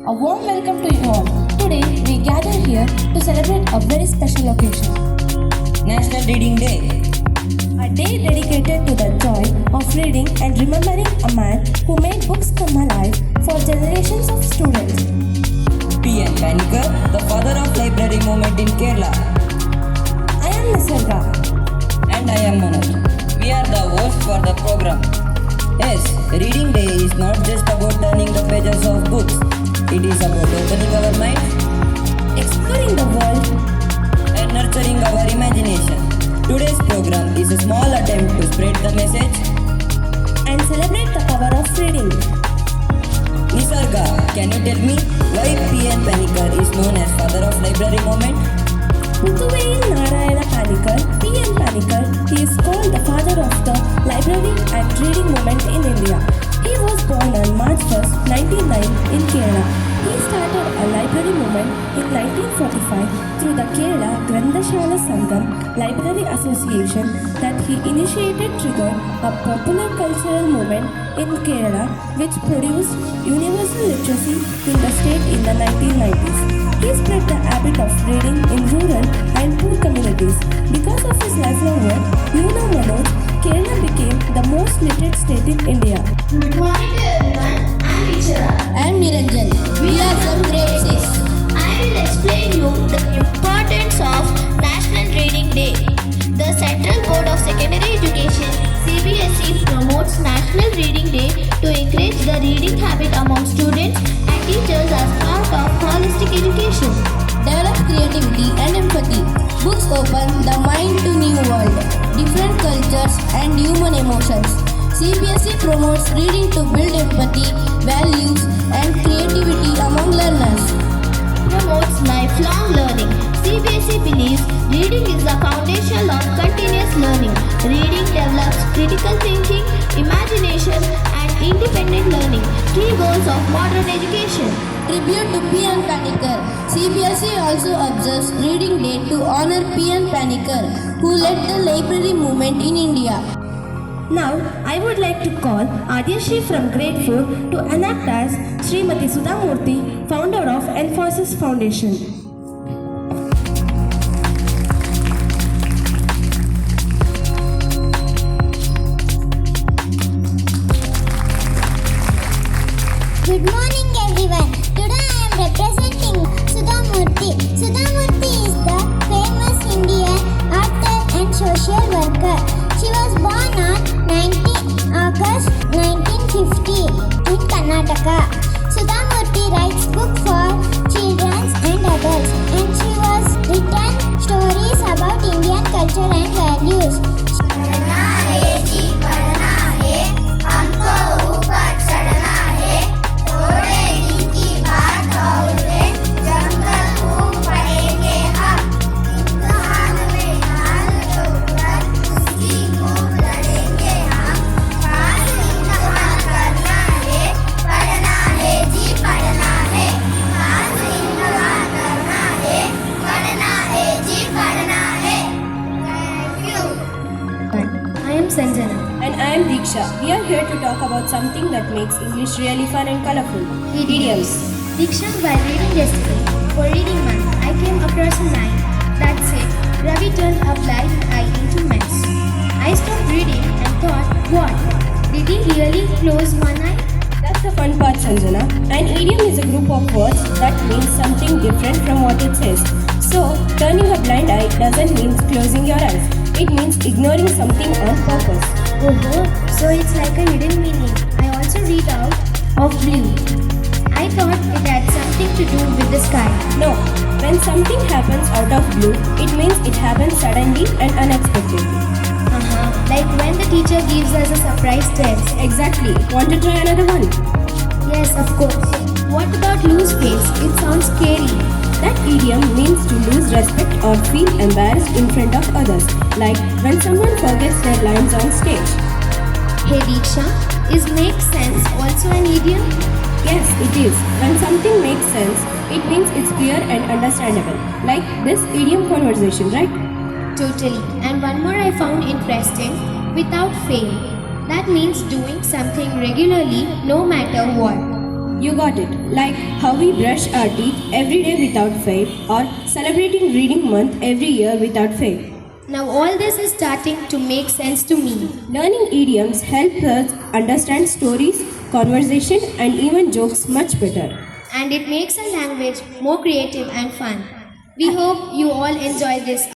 A warm welcome to you all. Today we gather here to celebrate a very special occasion. National Reading Day. A day dedicated to the joy of reading and remembering a man who made books come alive for generations of students. P.N. Panikkar, the father of library movement in Kerala. I am Nisarga. And I am Manoj. We are the hosts for the program. Yes, Reading Day is not just about turning the pages of books. It is about opening our mind, Exploring the world and nurturing our imagination. Today's program is a small attempt to spread the message. and celebrate the power of reading. Nisarga, can you tell me why P.N. Panikkar is known as father of library movement? Puthuveil Narayana Panikkar, P.N. Panikkar, he is called the father of the library and reading movement in India. He was born on March 1st, 1909 in Kerala. He started a library movement in 1945 through the Kerala Grandashala Sangam Library Association that he initiated triggered a popular cultural movement in Kerala which produced universal literacy in the state in the 1990s. He spread the habit of reading in rural and poor communities. Because of his lifelong work, Manoj, Kerala became the most literate state in India. Good morning to everyone. I'm Vichara. I am Niranjan. We are from grade 6. I will explain you the importance of National Reading Day. The Central Board of Secondary Education (CBSE) promotes National Reading Day to encourage the reading habit among students and teachers as part of holistic education. Develop creativity and empathy. Books open the mind to new world, different cultures and human emotions. CBSE promotes reading to build empathy, values and creativity among learners. Promotes lifelong learning. CBSE believes reading is the foundation of continuous learning. Reading develops critical thinking, imagination, and independent learning, key goals of modern education. Tribute to P.N. Panikkar. CBSE also observes Reading Day to honor P.N. Panikkar, who led the library movement in India. Now, I would like to call Adyashri from grade 4 to enact as Srimati Sudhamurthy, founder of Enforces Foundation. Good morning everyone. Today I am representing Sudhamurthy. Sudhamurthy is the famous Indian author and social worker. She was born on 19 August 1950 in Karnataka. Sudhamurthy writes books for children and adults, and she was written stories about Indian culture and values. I am Sanjana. And I am Diksha. We are here to talk about something that makes English really fun and colorful. Idioms. Diksha, while reading yesterday, for reading month, I came across a line that said, Ravi turned a blind eye into mess. I stopped reading and thought, what? Did he really close one eye? That's the fun part, Sanjana. An idiom is a group of words that means something different from what it says. So, turning a blind eye doesn't mean closing your eyes. It means ignoring something on purpose. Oh, so it's like a hidden meaning. I also read out of blue. I thought it had something to do with the sky. No, when something happens out of blue, it means it happens suddenly and unexpectedly. Like when the teacher gives us a surprise test. Exactly. Want to try another one? Yes, of course. What about lose face? It sounds scary. That idiom means to lose respect or feel embarrassed in front of others, like when someone forgets their lines on stage. Hey Diksha, is make sense also an idiom? Yes, it is. When something makes sense, it means it's clear and understandable, like this idiom conversation, right? Totally. And one more I found interesting, without fail. That means doing something regularly no matter what. You got it. Like how we brush our teeth every day without fail, or celebrating Reading Month every year without fail. Now all this is starting to make sense to me. Learning idioms helps us understand stories, conversation, and even jokes much better. And it makes our language more creative and fun. We hope you all enjoy this